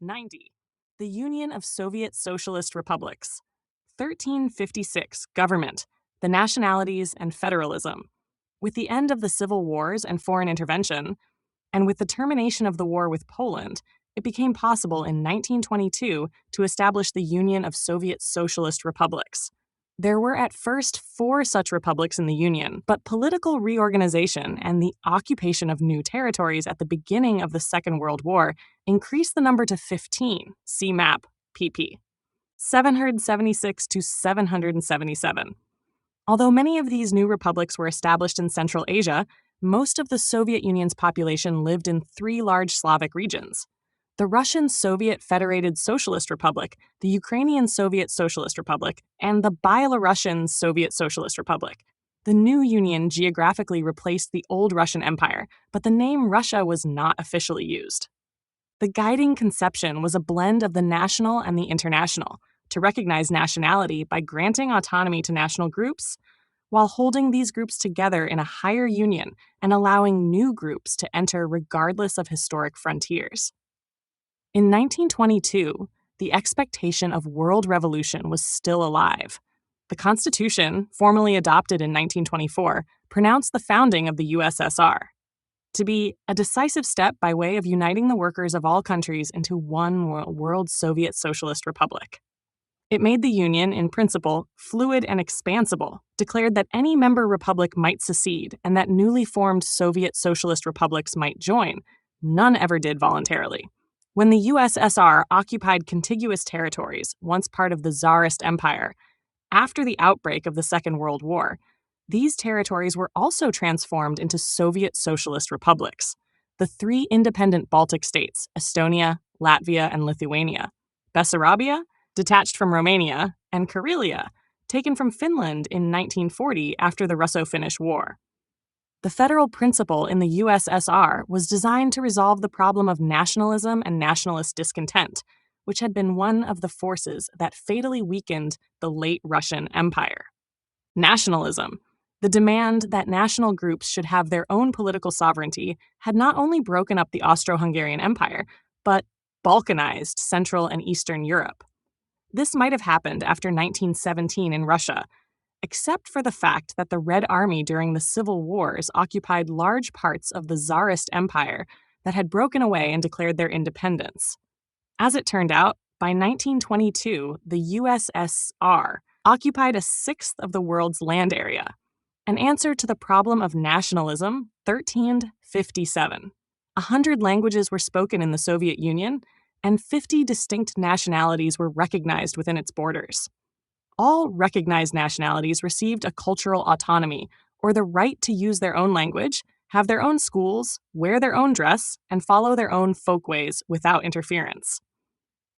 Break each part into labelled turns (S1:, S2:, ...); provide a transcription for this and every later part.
S1: 90. The Union of Soviet Socialist Republics. 1356. Government, the nationalities, and federalism. With the end of the civil wars and foreign intervention, and with the termination of the war with Poland, it became possible in 1922 to establish the Union of Soviet Socialist Republics. There were at first 4 such republics in the Union, but political reorganization and the occupation of new territories at the beginning of the Second World War increased the number to 15. See map, pp. 776 to 777. Although many of these new republics were established in Central Asia, most of the Soviet Union's population lived in 3 large Slavic regions: the Russian Soviet Federated Socialist Republic, the Ukrainian Soviet Socialist Republic, and the Belarusian Soviet Socialist Republic. The new union geographically replaced the old Russian Empire, but the name Russia was not officially used. The guiding conception was a blend of the national and the international, to recognize nationality by granting autonomy to national groups, while holding these groups together in a higher union and allowing new groups to enter regardless of historic frontiers. In 1922, the expectation of world revolution was still alive. The Constitution, formally adopted in 1924, pronounced the founding of the USSR to be a decisive step by way of uniting the workers of all countries into one world Soviet Socialist Republic. It made the Union, in principle, fluid and expansible, declared that any member republic might secede and that newly formed Soviet Socialist republics might join. None ever did voluntarily. When the USSR occupied contiguous territories, once part of the Tsarist Empire, after the outbreak of the Second World War, these territories were also transformed into Soviet Socialist republics. The 3 independent Baltic states, Estonia, Latvia, and Lithuania, Bessarabia, detached from Romania, and Karelia, taken from Finland in 1940 after the Russo-Finnish War. The federal principle in the USSR was designed to resolve the problem of nationalism and nationalist discontent, which had been one of the forces that fatally weakened the late Russian Empire. Nationalism, the demand that national groups should have their own political sovereignty, had not only broken up the Austro-Hungarian Empire, but balkanized Central and Eastern Europe. This might have happened after 1917 in Russia, except for the fact that the Red Army during the Civil Wars occupied large parts of the Tsarist Empire that had broken away and declared their independence. As it turned out, by 1922, the USSR occupied a sixth of the world's land area. An answer to the problem of nationalism, 1357. 100 languages were spoken in the Soviet Union, and 50 distinct nationalities were recognized within its borders. All recognized nationalities received a cultural autonomy, or the right to use their own language, have their own schools, wear their own dress, and follow their own folkways without interference.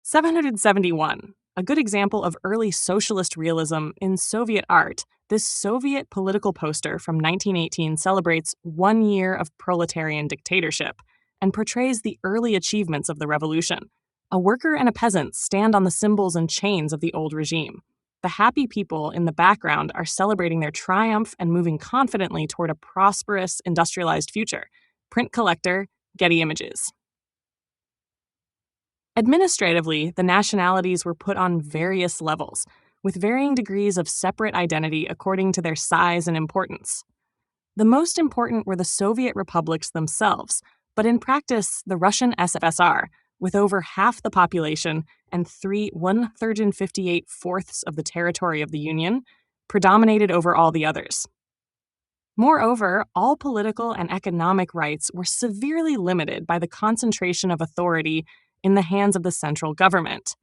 S1: 771. A good example of early socialist realism in Soviet art, this Soviet political poster from 1918 celebrates 1 year of proletarian dictatorship and portrays the early achievements of the revolution. A worker and a peasant stand on the symbols and chains of the old regime. The happy people in the background are celebrating their triumph and moving confidently toward a prosperous, industrialized future. Print collector, Getty Images. Administratively, the nationalities were put on various levels, with varying degrees of separate identity according to their size and importance. The most important were the Soviet republics themselves, but in practice, the Russian SFSR, with over half the population and 158/4 of the territory of the Union, predominated over all the others. Moreover, all political and economic rights were severely limited by the concentration of authority in the hands of the central government.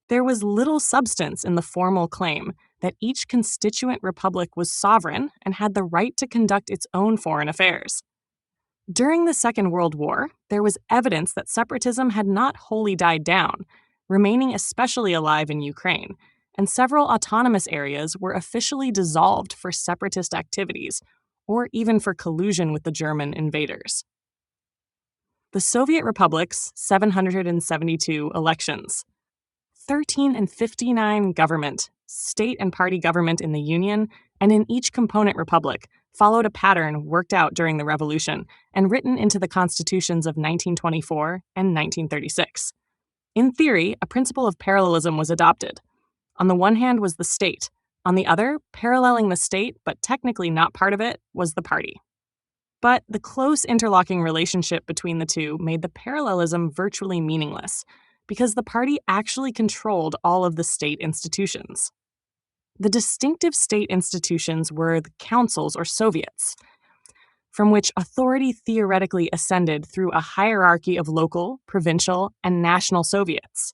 S1: There was little substance in the formal claim that each constituent republic was sovereign and had the right to conduct its own foreign affairs. During the Second World War, there was evidence that separatism had not wholly died down, remaining especially alive in Ukraine, and several autonomous areas were officially dissolved for separatist activities, or even for collusion with the German invaders. The Soviet republics, 772 elections. 1359 government, state and party government in the Union, and in each component republic, followed a pattern worked out during the Revolution and written into the constitutions of 1924 and 1936. In theory, a principle of parallelism was adopted. On the one hand was the state. On the other, paralleling the state, but technically not part of it, was the party. But the close interlocking relationship between the two made the parallelism virtually meaningless, because the party actually controlled all of the state institutions. The distinctive state institutions were the councils or Soviets, from which authority theoretically ascended through a hierarchy of local, provincial, and national Soviets.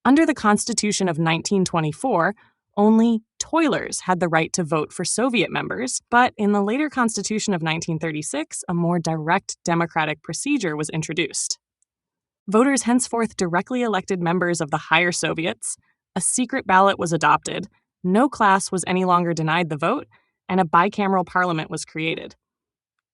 S1: Under the Constitution of 1924, only toilers had the right to vote for Soviet members, but in the later Constitution of 1936, a more direct democratic procedure was introduced. Voters henceforth directly elected members of the higher Soviets, a secret ballot was adopted, no class was any longer denied the vote, and a bicameral parliament was created.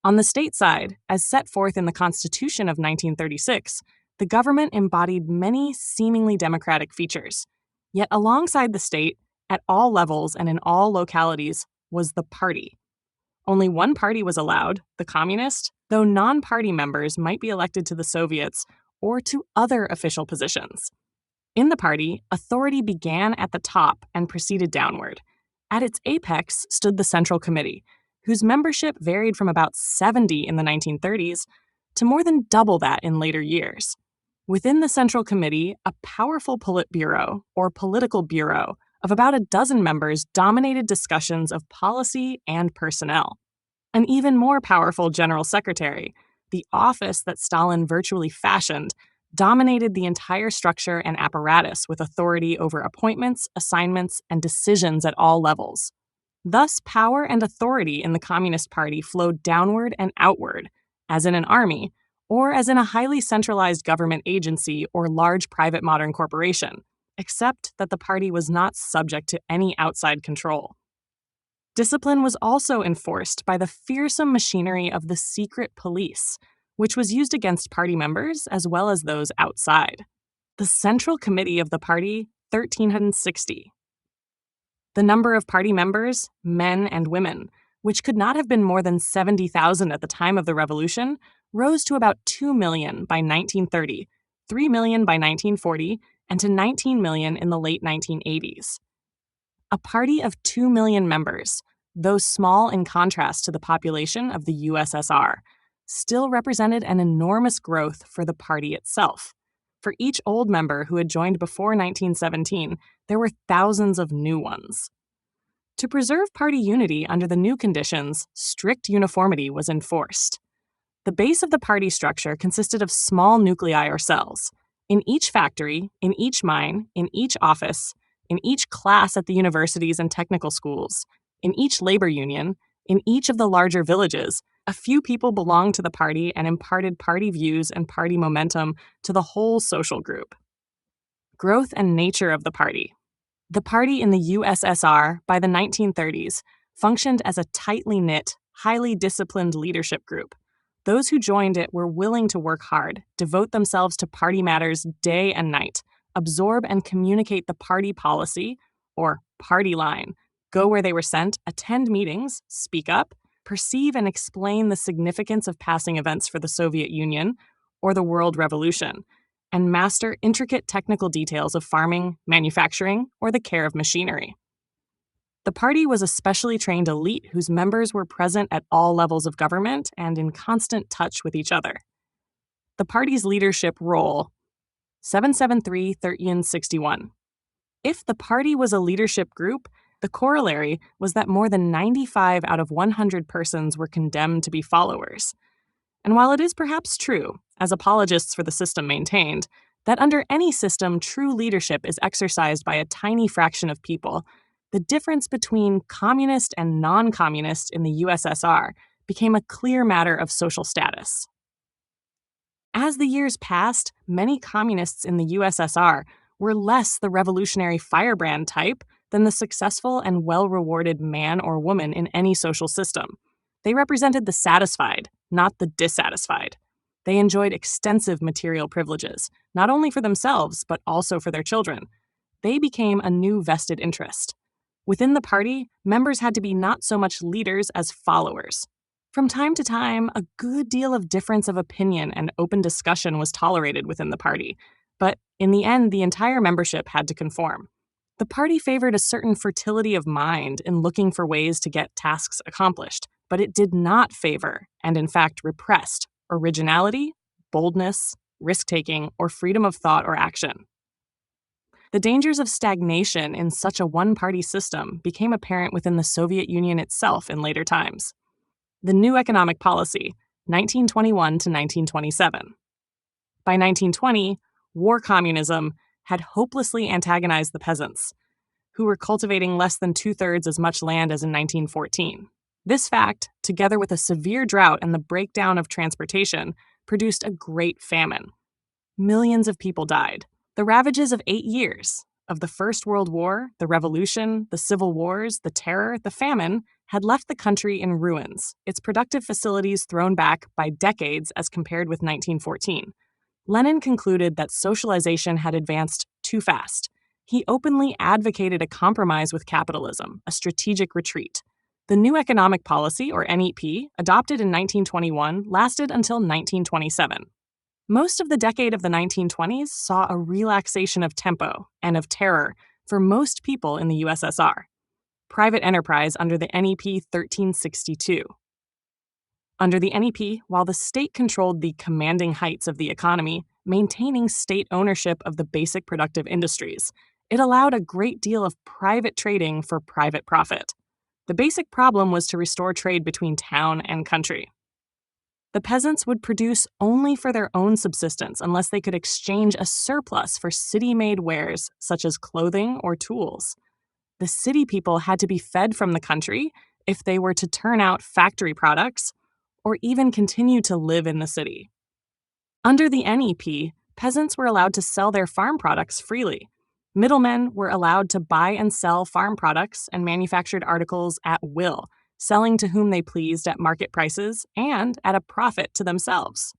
S1: On the state side, as set forth in the Constitution of 1936, the government embodied many seemingly democratic features. Yet alongside the state, at all levels and in all localities, was the party. Only one party was allowed, the Communist, though non-party members might be elected to the Soviets or to other official positions. In the party, authority began at the top and proceeded downward. At its apex stood the Central Committee, whose membership varied from about 70 in the 1930s to more than double that in later years. Within the Central Committee, a powerful Politburo, or political bureau, of about a dozen members dominated discussions of policy and personnel. An even more powerful General Secretary, the office that Stalin virtually fashioned, dominated the entire structure and apparatus with authority over appointments, assignments, and decisions at all levels. Thus, power and authority in the Communist Party flowed downward and outward, as in an army, or as in a highly centralized government agency or large private modern corporation, except that the party was not subject to any outside control. Discipline was also enforced by the fearsome machinery of the secret police, which was used against party members as well as those outside. The Central Committee of the party, 1,360. The number of party members, men and women, which could not have been more than 70,000 at the time of the revolution, rose to about 2 million by 1930, 3 million by 1940, and to 19 million in the late 1980s. A party of 2 million members, though small in contrast to the population of the USSR, still represented an enormous growth for the party itself. For each old member who had joined before 1917, there were thousands of new ones. To preserve party unity under the new conditions, strict uniformity was enforced. The base of the party structure consisted of small nuclei or cells. In each factory, in each mine, in each office, in each class at the universities and technical schools, in each labor union, in each of the larger villages, a few people belonged to the party and imparted party views and party momentum to the whole social group. Growth and nature of the party. The party in the USSR, by the 1930s, functioned as a tightly knit, highly disciplined leadership group. Those who joined it were willing to work hard, devote themselves to party matters day and night, absorb and communicate the party policy, or party line, go where they were sent, attend meetings, speak up, perceive and explain the significance of passing events for the Soviet Union or the World Revolution, and master intricate technical details of farming, manufacturing, or the care of machinery. The party was a specially trained elite whose members were present at all levels of government and in constant touch with each other. The party's leadership role, 773-1361. If the party was a leadership group, the corollary was that more than 95 out of 100 persons were condemned to be followers. And while it is perhaps true, as apologists for the system maintained, that under any system true leadership is exercised by a tiny fraction of people, the difference between communist and non-communist in the USSR became a clear matter of social status. As the years passed, many communists in the USSR were less the revolutionary firebrand type than the successful and well-rewarded man or woman in any social system. They represented the satisfied, not the dissatisfied. They enjoyed extensive material privileges, not only for themselves, but also for their children. They became a new vested interest. Within the party, members had to be not so much leaders as followers. From time to time, a good deal of difference of opinion and open discussion was tolerated within the party, but In the end, the entire membership had to conform. The party favored a certain fertility of mind in looking for ways to get tasks accomplished, but it did not favor, and in fact repressed, originality, boldness, risk-taking, or freedom of thought or action. The dangers of stagnation in such a one-party system became apparent within the Soviet Union itself in later times. The New Economic Policy, 1921 to 1927. By 1920, war communism had hopelessly antagonized the peasants, who were cultivating less than two-thirds as much land as in 1914. This fact, together with a severe drought and the breakdown of transportation, produced a great famine. Millions of people died. The ravages of 8 years, of the First World War, the Revolution, the Civil Wars, the Terror, the famine, had left the country in ruins, its productive facilities thrown back by decades as compared with 1914. Lenin concluded that socialization had advanced too fast. He openly advocated a compromise with capitalism, a strategic retreat. The New Economic Policy, or NEP, adopted in 1921, lasted until 1927. Most of the decade of the 1920s saw a relaxation of tempo and of terror for most people in the USSR. Private enterprise under the NEP 1362. Under the NEP, while the state controlled the commanding heights of the economy, maintaining state ownership of the basic productive industries, it allowed a great deal of private trading for private profit. The basic problem was to restore trade between town and country. The peasants would produce only for their own subsistence unless they could exchange a surplus for city-made wares such as clothing or tools. The city people had to be fed from the country if they were to turn out factory products or even continue to live in the city. Under the NEP, peasants were allowed to sell their farm products freely. Middlemen were allowed to buy and sell farm products and manufactured articles at will, selling to whom they pleased at market prices and at a profit to themselves.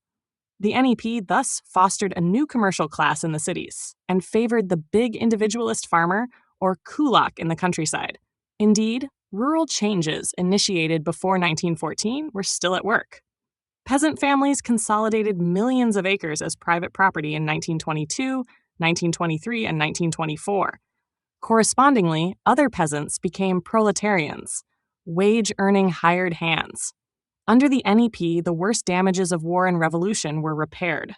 S1: The NEP thus fostered a new commercial class in the cities and favored the big individualist farmer or kulak in the countryside. Indeed, rural changes initiated before 1914 were still at work. Peasant families consolidated millions of acres as private property in 1922, 1923, and 1924. Correspondingly, other peasants became proletarians, wage-earning hired hands. Under the NEP, the worst damages of war and revolution were repaired.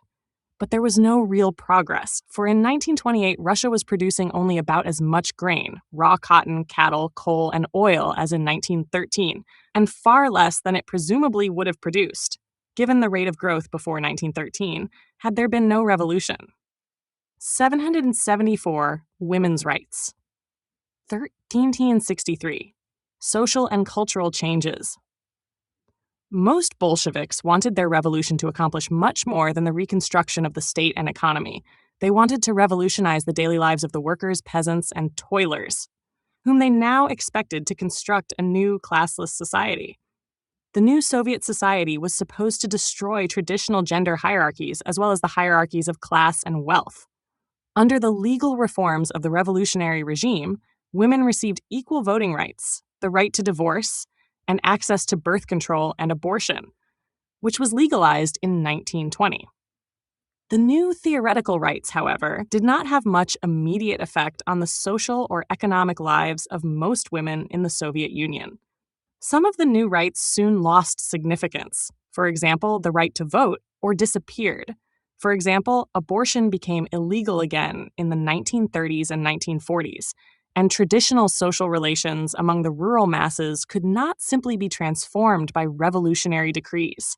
S1: But there was no real progress, for in 1928, Russia was producing only about as much grain, raw cotton, cattle, coal, and oil as in 1913, and far less than it presumably would have produced, given the rate of growth before 1913, had there been no revolution. 774 Women's Rights. 1363 Social and cultural changes. Most Bolsheviks wanted their revolution to accomplish much more than the reconstruction of the state and economy. They wanted to revolutionize the daily lives of the workers, peasants, and toilers, whom they now expected to construct a new classless society. The new Soviet society was supposed to destroy traditional gender hierarchies as well as the hierarchies of class and wealth. Under the legal reforms of the revolutionary regime, women received equal voting rights, the right to divorce, and access to birth control and abortion, which was legalized in 1920. The new theoretical rights, however, did not have much immediate effect on the social or economic lives of most women in the Soviet Union. Some of the new rights soon lost significance. For example, the right to vote, or disappeared. For example, abortion became illegal again in the 1930s and 1940s, and traditional social relations among the rural masses could not simply be transformed by revolutionary decrees.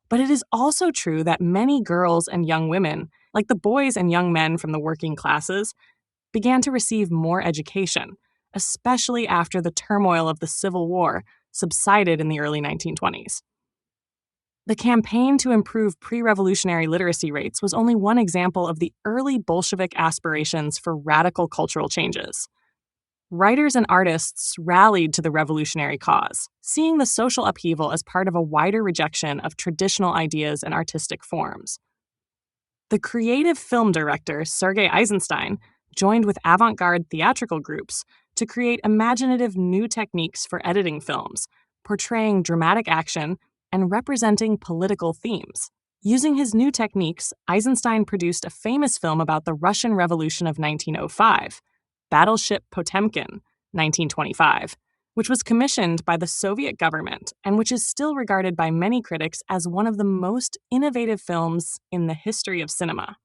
S1: But it is also true that many girls and young women, like the boys and young men from the working classes, began to receive more education, especially after the turmoil of the Civil War subsided in the early 1920s. The campaign to improve pre-revolutionary literacy rates was only one example of the early Bolshevik aspirations for radical cultural changes. Writers and artists rallied to the revolutionary cause, seeing the social upheaval as part of a wider rejection of traditional ideas and artistic forms. The creative film director Sergei Eisenstein joined with avant-garde theatrical groups to create imaginative new techniques for editing films, portraying dramatic action and representing political themes. Using his new techniques, Eisenstein produced a famous film about the Russian Revolution of 1905, Battleship Potemkin, 1925, which was commissioned by the Soviet government and which is still regarded by many critics as one of the most innovative films in the history of cinema.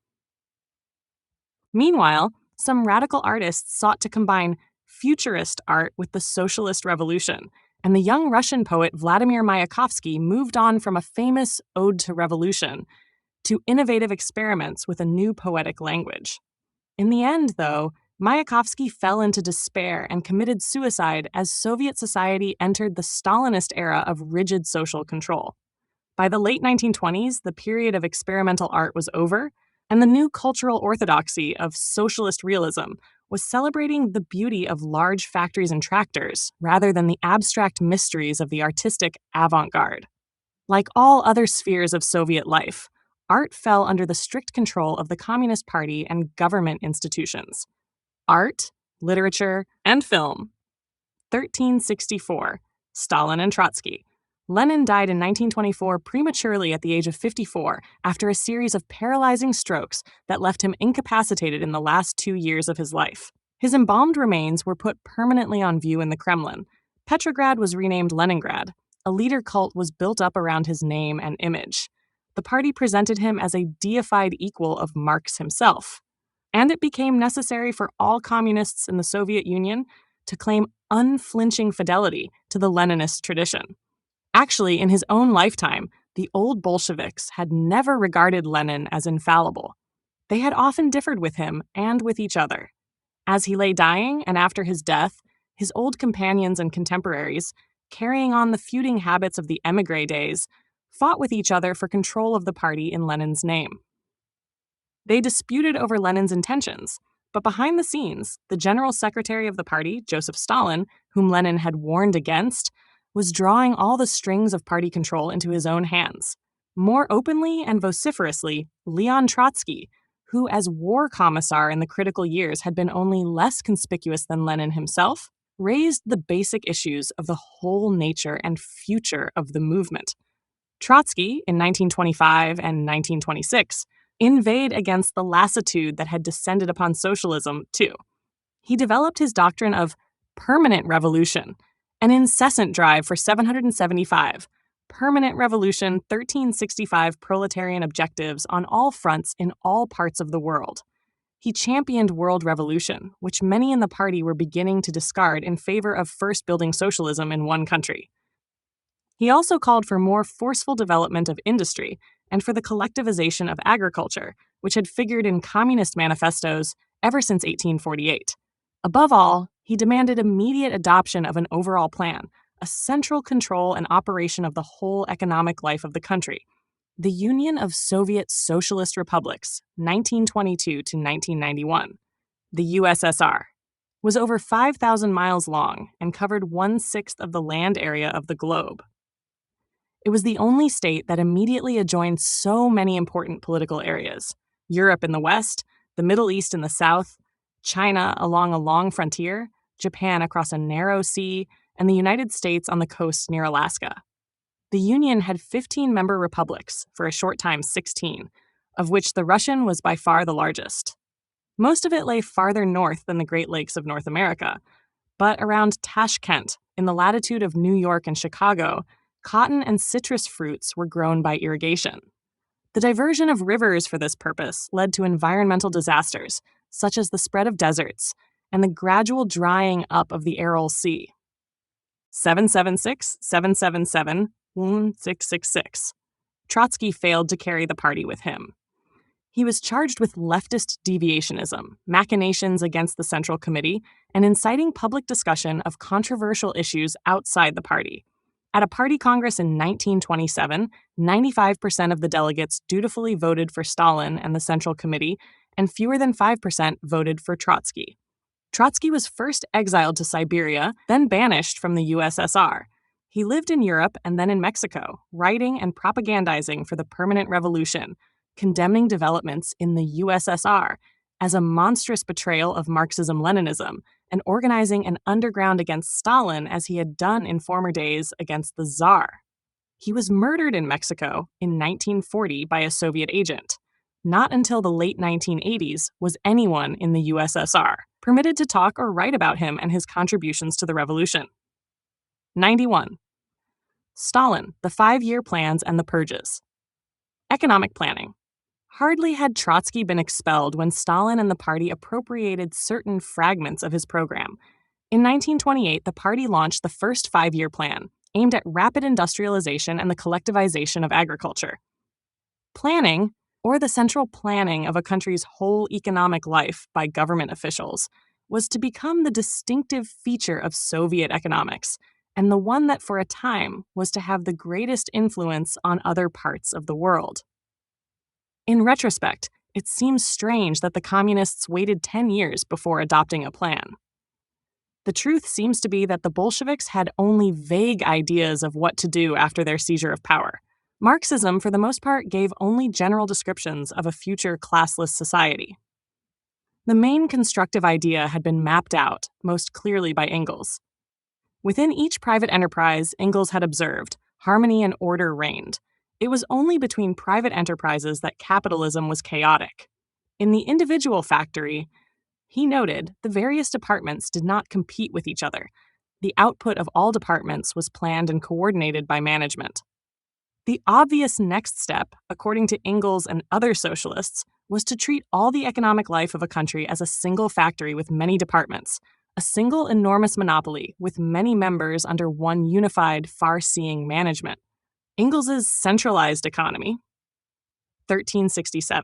S1: Meanwhile, some radical artists sought to combine futurist art with the socialist revolution, and the young Russian poet Vladimir Mayakovsky moved on from a famous ode to revolution to innovative experiments with a new poetic language. In the end, though, Mayakovsky fell into despair and committed suicide as Soviet society entered the Stalinist era of rigid social control. By the late 1920s, the period of experimental art was over, and the new cultural orthodoxy of socialist realism was celebrating the beauty of large factories and tractors rather than the abstract mysteries of the artistic avant-garde. Like all other spheres of Soviet life, art fell under the strict control of the Communist Party and government institutions. Art, literature, and film. 1364. Stalin and Trotsky. Lenin died in 1924 prematurely at the age of 54 after a series of paralyzing strokes that left him incapacitated in the last 2 years of his life. His embalmed remains were put permanently on view in the Kremlin. Petrograd was renamed Leningrad. A leader cult was built up around his name and image. The party presented him as a deified equal of Marx himself. And it became necessary for all communists in the Soviet Union to claim unflinching fidelity to the Leninist tradition. Actually, in his own lifetime, the old Bolsheviks had never regarded Lenin as infallible. They had often differed with him and with each other. As he lay dying and after his death, his old companions and contemporaries, carrying on the feuding habits of the émigré days, fought with each other for control of the party in Lenin's name. They disputed over Lenin's intentions, but behind the scenes, the general secretary of the party, Joseph Stalin, whom Lenin had warned against, was drawing all the strings of party control into his own hands. More openly and vociferously, Leon Trotsky, who as war commissar in the critical years had been only less conspicuous than Lenin himself, raised the basic issues of the whole nature and future of the movement. Trotsky, in 1925 and 1926, inveighed against the lassitude that had descended upon socialism, too. He developed his doctrine of permanent revolution, an incessant drive for 775, permanent revolution 1365 proletarian objectives on all fronts in all parts of the world. He championed world revolution, which many in the party were beginning to discard in favor of first building socialism in one country. He also called for more forceful development of industry and for the collectivization of agriculture, which had figured in communist manifestos ever since 1848. Above all, he demanded immediate adoption of an overall plan, a central control and operation of the whole economic life of the country. The Union of Soviet Socialist Republics, 1922 to 1991, the USSR, was over 5,000 miles long and covered 1/6 of the land area of the globe. It was the only state that immediately adjoined so many important political areas: Europe in the west, the Middle East in the south, China along a long frontier, Japan across a narrow sea, and the United States on the coast near Alaska. The Union had 15 member republics, for a short time 16, of which the Russian was by far the largest. Most of it lay farther north than the Great Lakes of North America, but around Tashkent, in the latitude of New York and Chicago, cotton and citrus fruits were grown by irrigation. The diversion of rivers for this purpose led to environmental disasters, such as the spread of deserts and the gradual drying up of the Aral Sea. 776, 777, 1666. Trotsky failed to carry the party with him. He was charged with leftist deviationism, machinations against the Central Committee, and inciting public discussion of controversial issues outside the party. At a party congress in 1927, 95% of the delegates dutifully voted for Stalin and the Central Committee, and fewer than 5% voted for Trotsky. Trotsky was first exiled to Siberia, then banished from the USSR. He lived in Europe and then in Mexico, writing and propagandizing for the permanent revolution, condemning developments in the USSR as a monstrous betrayal of Marxism-Leninism, and organizing an underground against Stalin as he had done in former days against the Tsar. He was murdered in Mexico in 1940 by a Soviet agent. Not until the late 1980s was anyone in the USSR permitted to talk or write about him and his contributions to the revolution. 91. Stalin, the 5-year plans and the purges. Economic planning. Hardly had Trotsky been expelled when Stalin and the party appropriated certain fragments of his program. In 1928, the party launched the first 5-year plan, aimed at rapid industrialization and the collectivization of agriculture. Planning, or the central planning of a country's whole economic life by government officials, was to become the distinctive feature of Soviet economics, and the one that for a time was to have the greatest influence on other parts of the world. In retrospect, it seems strange that the communists waited 10 years before adopting a plan. The truth seems to be that the Bolsheviks had only vague ideas of what to do after their seizure of power. Marxism, for the most part, gave only general descriptions of a future classless society. The main constructive idea had been mapped out, most clearly by Engels. Within each private enterprise, Engels had observed, harmony and order reigned. It was only between private enterprises that capitalism was chaotic. In the individual factory, he noted, the various departments did not compete with each other. The output of all departments was planned and coordinated by management. The obvious next step, according to Engels and other socialists, was to treat all the economic life of a country as a single factory with many departments, a single enormous monopoly with many members under one unified, far-seeing management. Engels's centralized economy. 1367.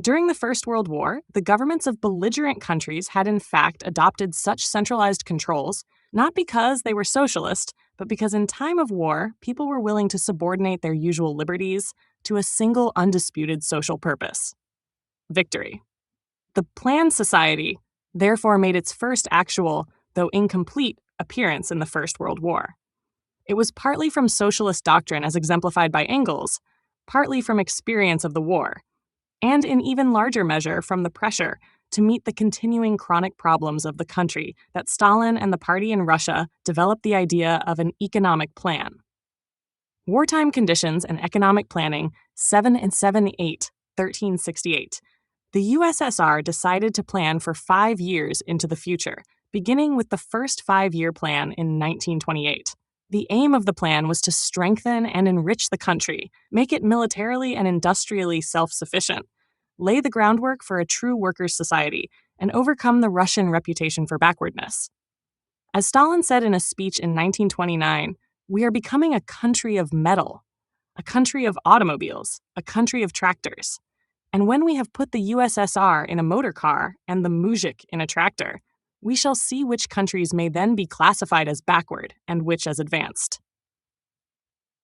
S1: During the First World War, the governments of belligerent countries had in fact adopted such centralized controls, not because they were socialist, but because in time of war, people were willing to subordinate their usual liberties to a single undisputed social purpose: victory. The planned society therefore made its first actual, though incomplete, appearance in the First World War. It was partly from socialist doctrine as exemplified by Engels, partly from experience of the war, and in even larger measure from the pressure to meet the continuing chronic problems of the country that Stalin and the party in Russia developed the idea of an economic plan. Wartime Conditions and Economic Planning, 7 and 7-8, 1368. The USSR decided to plan for 5 years into the future, beginning with the first 5-year plan in 1928. The aim of the plan was to strengthen and enrich the country, make it militarily and industrially self-sufficient, lay the groundwork for a true workers' society, and overcome the Russian reputation for backwardness. As Stalin said in a speech in 1929, we are becoming a country of metal, a country of automobiles, a country of tractors. And when we have put the USSR in a motor car and the muzhik in a tractor, we shall see which countries may then be classified as backward and which as advanced.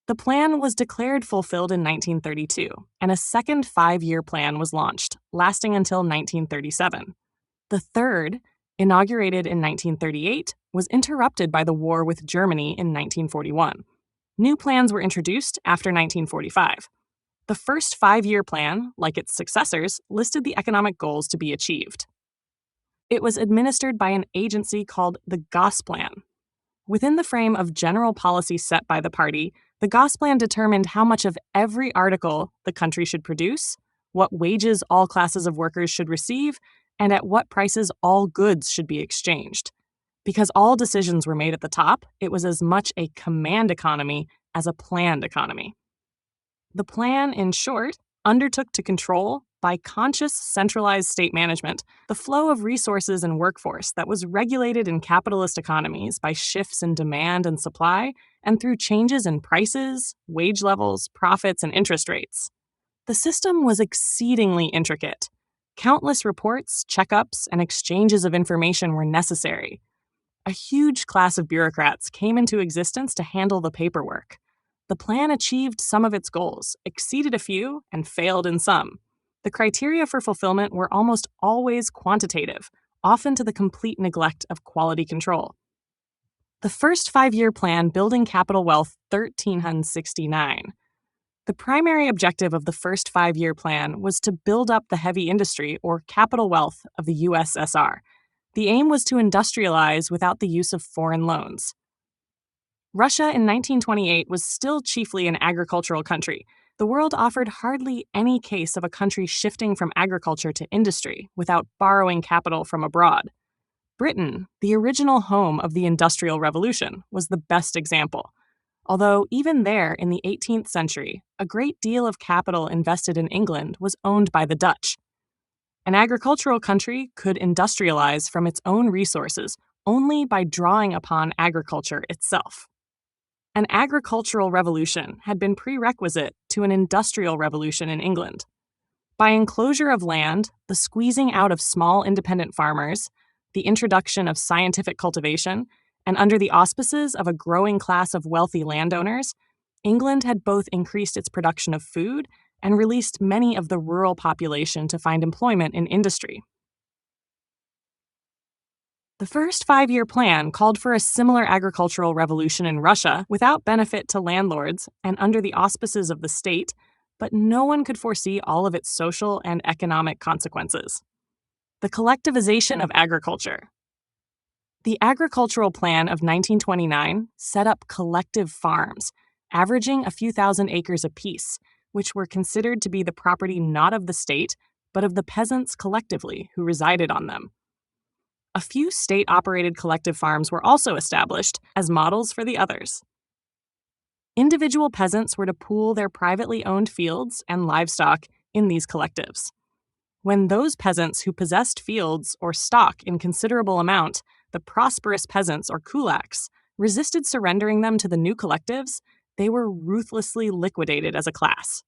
S1: The plan was declared fulfilled in 1932, and a second 5-year plan was launched, lasting until 1937. The third, inaugurated in 1938, was interrupted by the war with Germany in 1941. New plans were introduced after 1945. The first 5-year plan, like its successors, listed the economic goals to be achieved. It was administered by an agency called the Gosplan. Within the frame of general policy set by the party, the Gosplan determined how much of every article the country should produce, what wages all classes of workers should receive, and at what prices all goods should be exchanged. Because all decisions were made at the top, it was as much a command economy as a planned economy. The plan, in short, undertook to control, by conscious centralized state management, the flow of resources and workforce that was regulated in capitalist economies by shifts in demand and supply and through changes in prices, wage levels, profits, and interest rates. The system was exceedingly intricate. Countless reports, checkups, and exchanges of information were necessary. A huge class of bureaucrats came into existence to handle the paperwork. The plan achieved some of its goals, exceeded a few, and failed in some. The criteria for fulfillment were almost always quantitative, often to the complete neglect of quality control. The first 5-year plan, Building Capital Wealth, 1369. The primary objective of the first 5-year plan was to build up the heavy industry or capital wealth of the USSR. The aim was to industrialize without the use of foreign loans. Russia in 1928 was still chiefly an agricultural country. The world offered hardly any case of a country shifting from agriculture to industry without borrowing capital from abroad. Britain, the original home of the Industrial Revolution, was the best example. Although, even there in the 18th century, a great deal of capital invested in England was owned by the Dutch. An agricultural country could industrialize from its own resources only by drawing upon agriculture itself. An agricultural revolution had been prerequisite to an industrial revolution in England. By enclosure of land, the squeezing out of small independent farmers, the introduction of scientific cultivation, and under the auspices of a growing class of wealthy landowners, England had both increased its production of food and released many of the rural population to find employment in industry. The first 5-year plan called for a similar agricultural revolution in Russia without benefit to landlords and under the auspices of the state, but no one could foresee all of its social and economic consequences. The collectivization of agriculture. The agricultural plan of 1929 set up collective farms, averaging a few thousand acres apiece, which were considered to be the property not of the state, but of the peasants collectively who resided on them. A few state-operated collective farms were also established as models for the others. Individual peasants were to pool their privately owned fields and livestock in these collectives. When those peasants who possessed fields or stock in considerable amount, the prosperous peasants or kulaks, resisted surrendering them to the new collectives, they were ruthlessly liquidated as a class.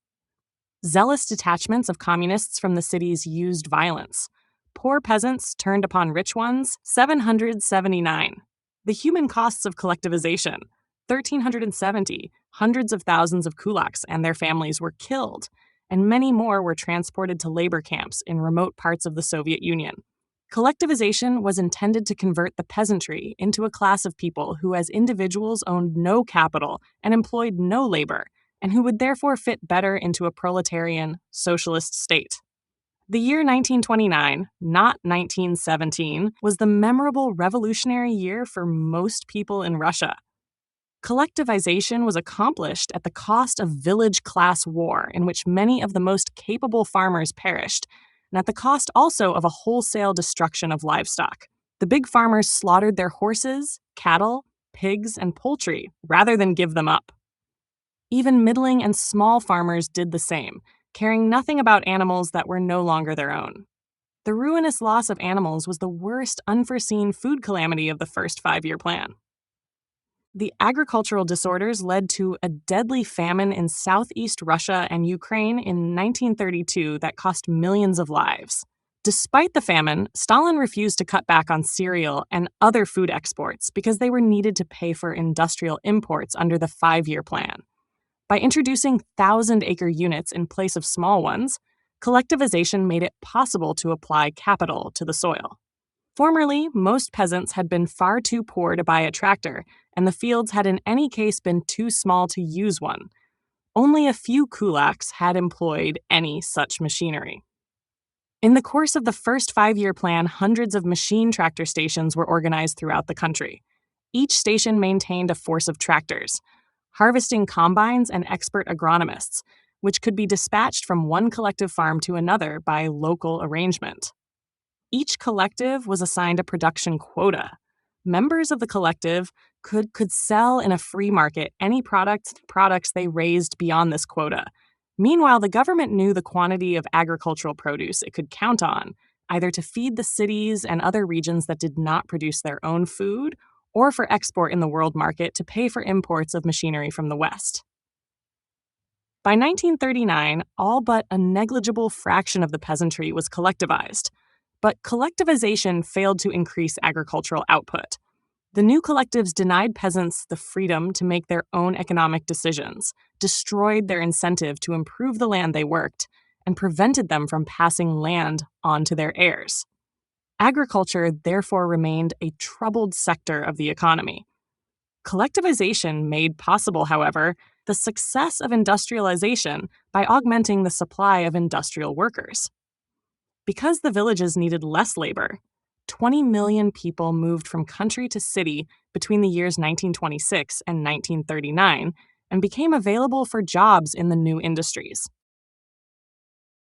S1: Zealous detachments of communists from the cities used violence. Poor peasants turned upon rich ones, 779. The human costs of collectivization, 1,370. Hundreds of thousands of kulaks and their families were killed, and many more were transported to labor camps in remote parts of the Soviet Union. Collectivization was intended to convert the peasantry into a class of people who as individuals owned no capital and employed no labor, and who would therefore fit better into a proletarian, socialist state. The year 1929, not 1917, was the memorable revolutionary year for most people in Russia. Collectivization was accomplished at the cost of village class war, in which many of the most capable farmers perished, and at the cost also of a wholesale destruction of livestock. The big farmers slaughtered their horses, cattle, pigs, and poultry rather than give them up. Even middling and small farmers did the same, caring nothing about animals that were no longer their own. The ruinous loss of animals was the worst unforeseen food calamity of the first 5-year plan. The agricultural disorders led to a deadly famine in southeast Russia and Ukraine in 1932 that cost millions of lives. Despite the famine, Stalin refused to cut back on cereal and other food exports because they were needed to pay for industrial imports under the 5-year plan. By introducing 1,000-acre units in place of small ones, collectivization made it possible to apply capital to the soil. Formerly, most peasants had been far too poor to buy a tractor, and the fields had in any case been too small to use one. Only a few kulaks had employed any such machinery. In the course of the first 5-year plan, hundreds of machine tractor stations were organized throughout the country. Each station maintained a force of tractors, harvesting combines and expert agronomists, which could be dispatched from one collective farm to another by local arrangement. Each collective was assigned a production quota. Members of the collective could sell in a free market any products they raised beyond this quota. Meanwhile, the government knew the quantity of agricultural produce it could count on, either to feed the cities and other regions that did not produce their own food, or for export in the world market to pay for imports of machinery from the West. By 1939, all but a negligible fraction of the peasantry was collectivized, but collectivization failed to increase agricultural output. The new collectives denied peasants the freedom to make their own economic decisions, destroyed their incentive to improve the land they worked, and prevented them from passing land on to their heirs. Agriculture therefore remained a troubled sector of the economy. Collectivization made possible, however, the success of industrialization by augmenting the supply of industrial workers. Because the villages needed less labor, 20 million people moved from country to city between the years 1926 and 1939 and became available for jobs in the new industries.